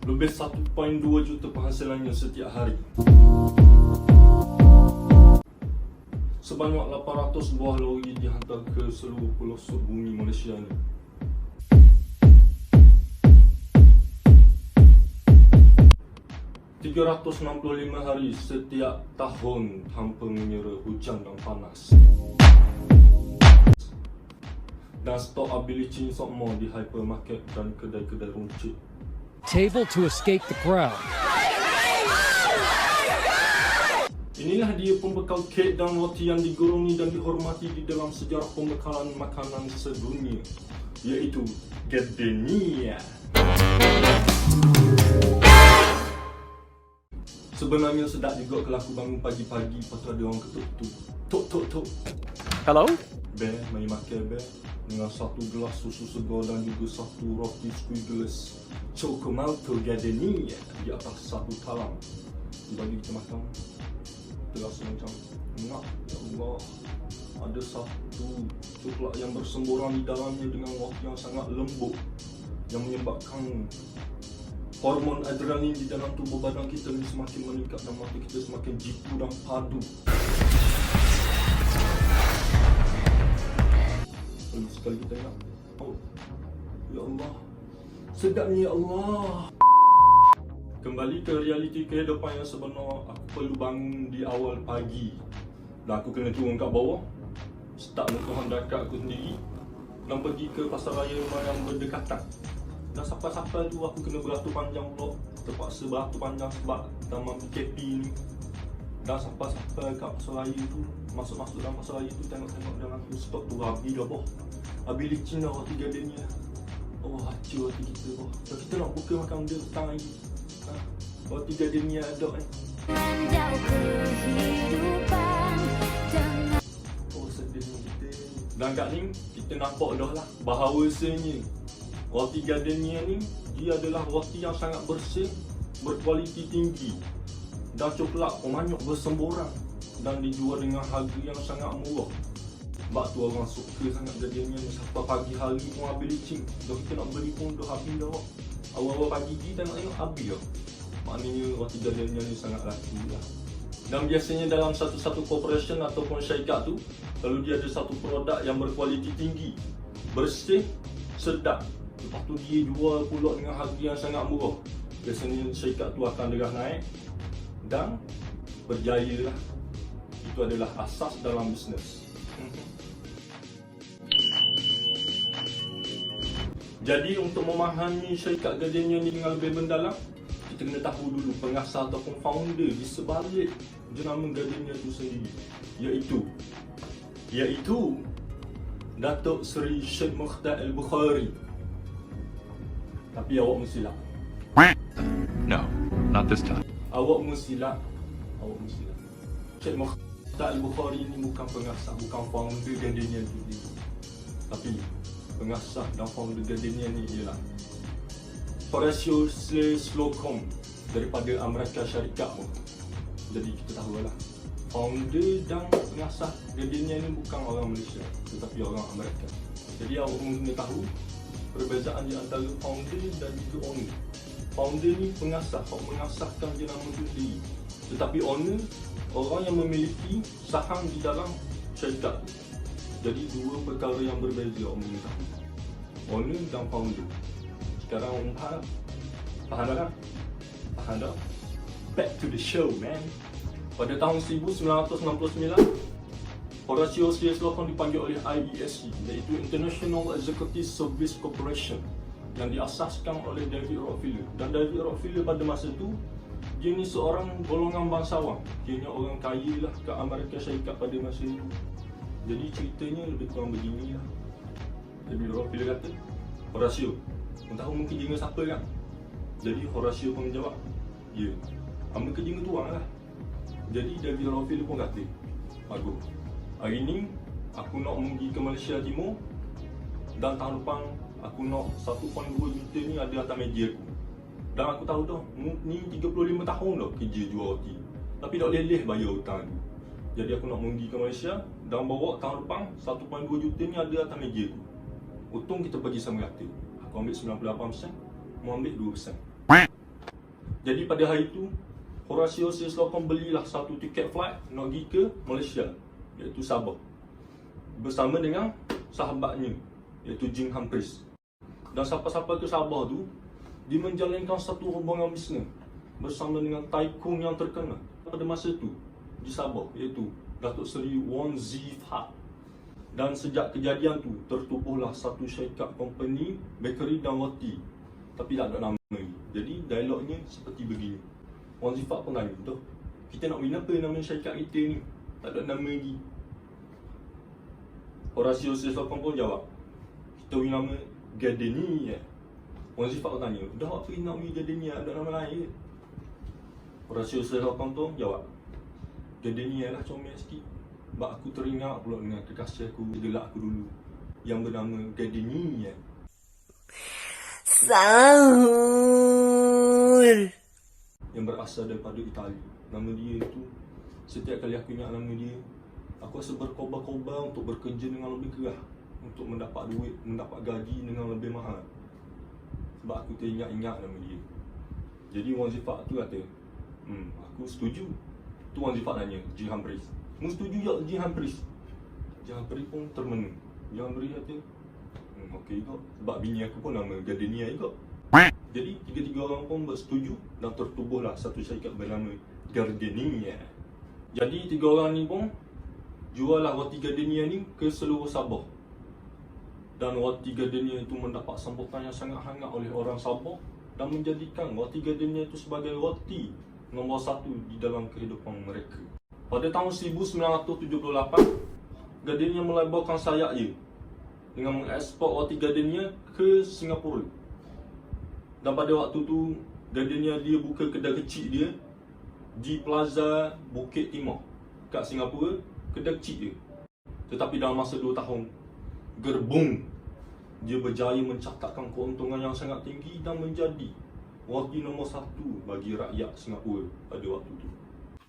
Lebih 1.2 juta penghasilannya setiap hari. Sebanyak 800 buah lori dihantar ke seluruh pelosok bumi Malaysia ni. ...365 hari setiap tahun tanpa menyera hujan dan panas. Dan stok ability semua di hypermarket dan kedai-kedai runcit. Table to escape the crowd. Inilah dia pembekal kek dan roti yang digerungi dan dihormati di dalam sejarah pembekalan makanan sedunia, iaitu gardenia. Sebenarnya sedap juga kalau aku bangun pagi-pagi, lepas tu ada orang ketuk-ketuk. Tok. Hello? Bear, mari makan bear. Dengan satu gelas susu segar dan juga satu roti squiggles Chocomalto Gardenia di atas satu talam. Bagi kita makan, terasa macam enak. Ya Allah, ada satu coklat yang bersemburan di dalamnya dengan roti yang sangat lembut, yang menyebabkan hormon adrenalin di dalam tubuh badan kita ni semakin meningkat dan mata kita semakin jitu dan padu. Lalu sekali kita nak, oh, ya Allah, sedapnya ya Allah. Kembali ke realiti kehidupan yang sebenar, aku perlu bangun di awal pagi dan aku kena turun kat bawah, start muka dekat aku sendiri dan pergi ke pasar raya yang berdekatan. Dan sampai-sampai tu aku kena beratur panjang pula. Terpaksa beratur panjang sebab zaman PKP ni. Dan sampai-sampai kat pasar raya tu, masuk-masuk dalam pasar raya tu, tengok-tengok dalam aku stok tu habis dah boh. Habis licin dah roti gardenia. Oh, hancur roti kita boh. Kalau kita nak buka makan benda petang lagi, roti gardenia ada ni. Oh, sedihnya kita. Dan kat ni, kita nampak dah lah bahawasanya roti gardenia ni, dia adalah roti yang sangat bersih, berkualiti tinggi dan coklat pemanyak bersemburan dan dijual dengan harga yang sangat murah. Sebab tu orang suka sangat gardenia ni. Sampai pagi hari pun habis licin. Kalau kita nak beli pun dah habis dah. Awal-awal pagi ni tengok-tengok habis dah. Maknanya roti gardenia ni sangat laku lah. Dan biasanya dalam satu-satu corporation ataupun syarikat tu, kalau dia ada satu produk yang berkualiti tinggi, bersih, sedap, lepas tu dia jual pula dengan harga yang sangat murah, biasanya syarikat tu akan derah naik dan berjaya lah. Itu adalah asas dalam bisnes. Jadi untuk memahami syarikat gardenia ni dengan lebih mendalam, kita kena tahu dulu pengasas ataupun founder di sebalik jenama gardenia tu sendiri, iaitu Datuk Seri Sheikh Mukhtar Al-Bukhari. Tapi awak mesti silap. No, not this time. Awak mesti silap. Sheikh Mukhtar Al-Bukhari ni bukan pengasas, bukan founder gardenia tu sendiri. Tapi pengasas dan founder gardenia ni ialah Horatio Slocum daripada Amerika Syarikat pun. Jadi kita tahulah, founder dan pengasas gardenia ni bukan orang Malaysia, tetapi orang Amerika. Jadi awak kena tahu perbezaan di antara founder dan juga owner. Founder ni pengasas, mengasaskan jenama tu sendiri. Tetapi owner, orang yang memiliki saham di dalam syarikat tu. Jadi dua perkara yang berbeza awak kena tahu. Owner dan founder. Sekarang orang faham? Faham dah? Back to the show, man. Pada tahun 1969, Horatio Slocum dipanggil oleh IESC, iaitu International Executive Service Corporation, yang diasaskan oleh David Rockefeller. Dan David Rockefeller pada masa tu, dia ni seorang golongan bangsawan. Dia ni orang kaya lah ke Amerika Syarikat pada masa itu. Jadi ceritanya lebih kurang begini lah. David Rockefeller kata, Horatio, kau tahu mungkin kerja siapa kan? Jadi Horatio pun menjawab, ya, hamba kerja dengan tuan lah. Jadi David Rockefeller pun kata, bagus, hari ni aku nak pergi ke Malaysia Timur dan tahun depan aku nak 1.2 juta ni ada atas meja aku. Dan aku tahu dah, ni 35 tahun dah kerja jual roti, tapi tak leleh bayar hutang aku. Jadi aku nak pergi ke Malaysia dan bawa tahun depan 1.2 juta ni ada atas meja aku. Untung kita pergi sama rata. Aku ambil 98%, mau ambil 2%. Jadi pada hari itu, Horacio Sislokon belilah satu tiket flight nak pergi ke Malaysia, iaitu Sabah, bersama dengan sahabatnya, iaitu Jim Humphries. Dan siapa-siapa ke Sabah tu, dia menjalankan satu hubungan bisnes bersama dengan tycoon yang terkenal pada masa itu di Sabah, iaitu Datuk Seri Wan Zifat. Dan sejak kejadian tu, tertubuhlah satu syarikat company bakery dan roti, tapi tak ada nama lagi. Jadi dialognya seperti begini. Wan Zifat pun tanya, "Tuh, kita nak beri apa nama syarikat kita ni? Tak ada nama lagi." Horacio Sislokon pun jawab, "Kita beri nama Gardenia." Wan Zifat pun tanya, "Dah apa nak beri Gardenia? Ada nama lain?" Horacio Sislokon tu jawab, "Gardenia lah, comel sikit. Sebab aku teringat pula dengan kekasih aku, gelak aku dulu, yang bernama Gardenia." Sahur. Yang berasal daripada Itali. Nama dia itu, setiap kali aku ingat nama dia, aku rasa berkobar-kobar untuk bekerja dengan lebih keras, untuk mendapat duit, mendapat gaji dengan lebih mahal. Sebab aku teringat-ingat nama dia. Jadi Wan Zifat tu kata, aku setuju. Tu Wan Zifat tanya Jim Humphries, "Mu setuju tak Jim Humphries?" Jim Humphries pun termenung. Jim Humphries kata, "Okey juga. Sebab bini aku pun nama Gardenia juga." Jadi tiga-tiga orang pun bersetuju dan tertubuhlah satu syarikat bernama Gardenia. Jadi tiga orang ni pun jual lah roti Gardenia ni ke seluruh Sabah. Dan roti Gardenia itu mendapat sambutan yang sangat hangat oleh orang Sabah dan menjadikan roti Gardenia itu sebagai roti nombor satu di dalam kehidupan mereka. Pada tahun 1978, Gardenia melebarkan sayapnya dengan mengeksport roti Gardenia ke Singapura. Dan pada waktu tu, Gardenia dia buka kedai kecil dia di Plaza Bukit Timah kat Singapura, kedai kecil dia. Tetapi dalam masa 2 tahun, gerbung, dia berjaya mencatatkan keuntungan yang sangat tinggi dan menjadi roti nombor satu bagi rakyat Singapura pada waktu tu.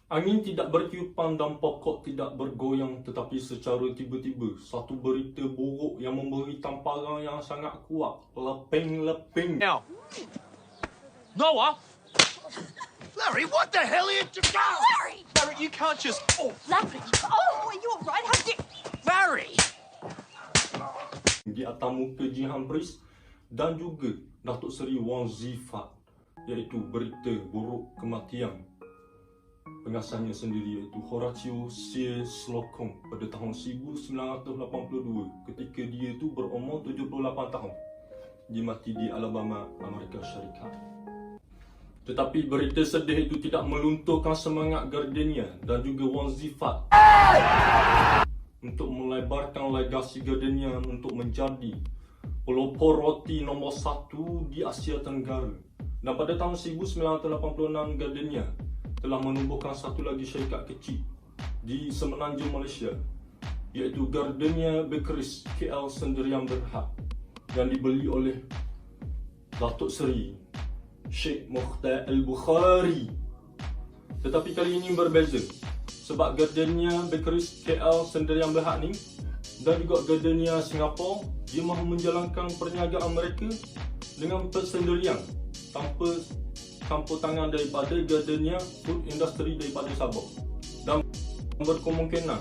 Angin tidak bertiupan dan pokok tidak bergoyang, tetapi secara tiba-tiba satu berita buruk yang memberi tamparan yang sangat kuat leping-leping. Now, Noah! Larry, what the hell are you doing? Larry! Larry, you can't just... Oh, Larry! Oh, are you alright? How did... Larry! Di atas muka Jim Humphries dan juga Datuk Seri Wan Zifat, iaitu berita buruk kematian pengasasnya sendiri, iaitu Horacio Sislokon pada tahun 1982 ketika dia itu berumur 78 tahun. Dia mati di Alabama, Amerika Syarikat. Tetapi berita sedih itu tidak melunturkan semangat Gardenia dan juga Wan Zifat untuk melebarkan legasi Gardenia untuk menjadi pelopor roti nombor satu di Asia Tenggara. Dan pada tahun 1986, Gardenia telah menubuhkan satu lagi syarikat kecil di Semenanjung Malaysia, iaitu Gardenia Bakeries KL Sendirian Berhad, yang dibeli oleh Datuk Seri Sheikh Mokhtar Al-Bukhari. Tetapi kali ini berbeza, sebab Gardenia Bakeries KL Sendirian Berhad ni dan juga Gardenia Singapura, dia mahu menjalankan perniagaan mereka dengan persendirian tanpa campur tangan daripada Gardenia Food Industry daripada Sabah. Dan berkemungkinan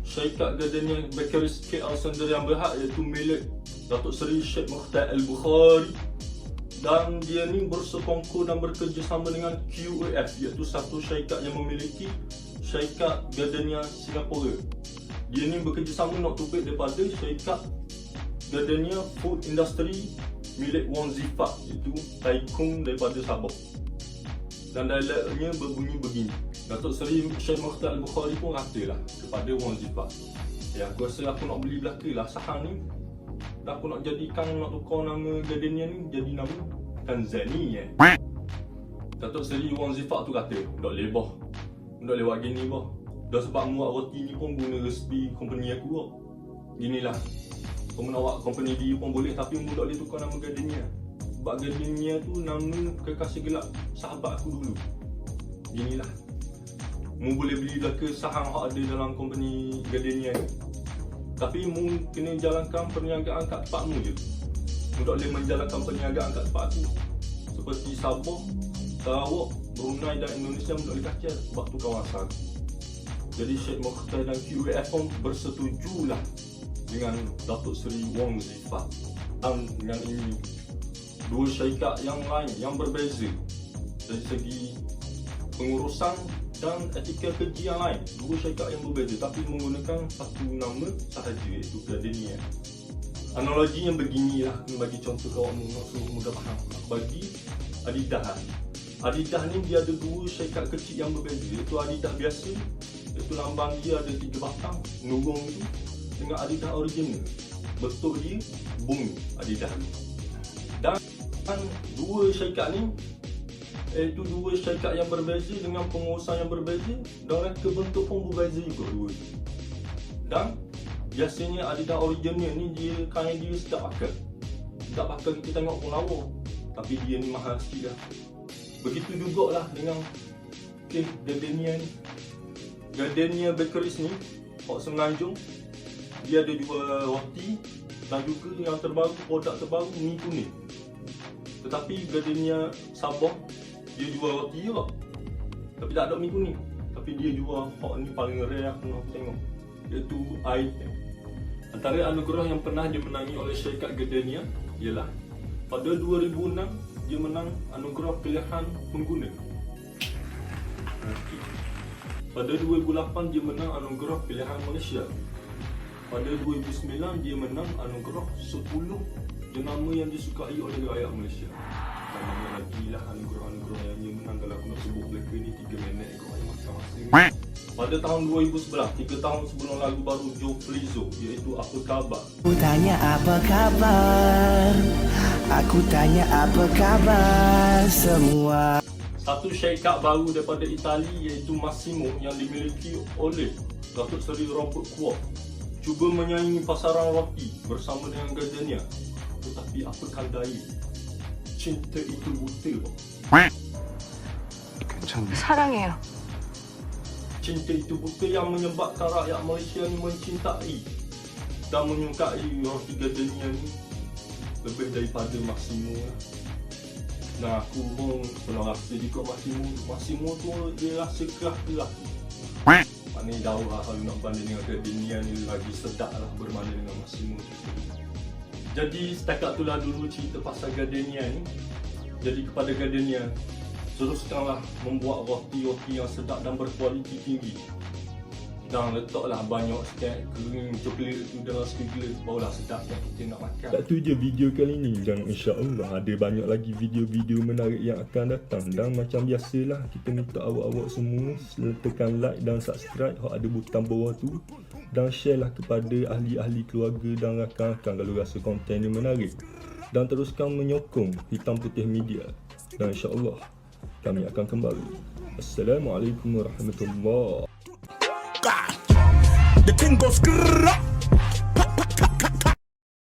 syarikat Gardenia Bakeries KL Sendirian Berhad iaitu milik Datuk Seri Sheikh Mokhtar Al-Bukhari, dan dia ni bersekongkol dan bekerjasama dengan QAF, iaitu satu syarikat yang memiliki syarikat Gardenia Singapura. Dia ni bekerjasama nak tupik daripada syarikat Gardenia Food Industry milik Wan Zifat, iaitu tycoon daripada Sabah. Dan dialognya berbunyi begini. Datuk Seri Sheikh Mokhtar Al-Bukhari pun katalah kepada Wan Zifat, aku rasa aku nak beli belaka lah saham ni, dan aku nak jadikan, nak tukar nama Gardenia ni jadi nama Tanzania. Datuk Seri Wan Zifat tu kata, tak boleh boh, tak boleh buat gini boh. Dah sebab muat roti ni pun guna resipi company aku boh. Ginilah, kau nak buat company dia pun boleh, tapi mu tak boleh tukar nama Gardenia. Sebab Gardenia tu nama kekasih gelap sahabat aku dulu. Ginilah, mu boleh beli belaka saham yang ada dalam company Gardenia ni, tapi mu kena jalankan perniagaan kat tempatmu je. Mu tak boleh menjalankan perniagaan kat tempat aku. Seperti Sabah, Sarawak, Brunei dan Indonesia boleh kacau sebab tu kawasan. Jadi Syed Mokhtar dan QAF pun bersetujulah dengan Datuk Seri Wong Zifah dengan ini dua syarikat yang lain yang berbeza dari segi pengurusan dan etika kerja yang lain. Dua syarikat yang berbeza tapi menggunakan satu nama sahaja, iaitu Gardenia. Analoginya beginilah, aku bagi contoh kawan mudah faham. Bagi Adidas. Adidas ni dia ada dua syarikat kecil yang berbeza, iaitu Adidas biasa, iaitu lambang dia ada 3 batang nurung tu, dengan Adidas original. Bentuk dia bumi Adidas. Dan dua syarikat ni iaitu dua syarikat yang berbeza dengan pengurusan yang berbeza dan reka bentuk pun berbeza juga dua. Dan biasanya Adidas original ni dia kain dia sedap pakai. Sedap pakai kita tengok pun lawa. Tapi dia ni mahal sikit lah. Begitu jugalah dengan Gardenia ni. Gardenia Bakeries ni, Port Semenanjung, dia ada jual roti dan juga yang terbaru, produk terbaru mi kuning. Tetapi Gardenia Sabah dia jual roti juga, tapi tak ada mi kuning. Tapi dia jual hot ni paling rare aku tengok, iaitu item. Antara anugerah yang pernah dimenangi oleh syarikat Gardenia ialah pada 2006 dia menang anugerah pilihan pengguna. Pada 2008 dia menang anugerah pilihan Malaysia. Pada 2009 dia menang anugerah 10 jenama yang disukai oleh rakyat Malaysia. Dan banyak lagi lah anugerah-anugerah yang dia menang. Kalau aku nak sebut mereka ni 3 minit kot masing-masing. Pada tahun 2011, 3 tahun sebelum lagu baru Joe Flizzo, iaitu Apa Khabar. Aku tanya apa kabar, aku tanya apa kabar semua. Satu syarikat baru daripada Itali iaitu Massimo yang dimiliki oleh Datuk Seri Robert Kuok cuba menyaingi pasaran roti bersama dengan Gardenia. Tetapi apakah daya, cinta itu buta. 사랑해요. Cinta itu buta yang menyebabkan rakyat Malaysia ni mencintai dan menyukai roti Gardenia ni lebih daripada Massimo lah. Nah, aku pun pernah rasa juga Massimo tu dia rasa keras. Maknanya jauh lah kalau nak banding dengan Gardenia ni, lagi sedap lah berbanding dengan Massimo tu. Jadi setakat itulah dulu cerita pasal Gardenia ni. Jadi kepada Gardenia, teruskanlah membuat roti-roti yang sedap dan berkualiti tinggi. Dan letaklah banyak sikit kering coklat tu dalam segala, barulah sedap yang kita nak makan. Tak tu je video kali ni, dan insya-Allah ada banyak lagi video-video menarik yang akan datang. Dan macam biasalah, kita minta awak-awak semua tekan like dan subscribe hak ada butang bawah tu, dan share lah kepada ahli-ahli keluarga dan rakan-rakan kalau rasa konten ni menarik. Dan teruskan menyokong Hitam Putih Media. Dan insya-Allah kami akan kembali. Assalamualaikum warahmatullahi. The thing goes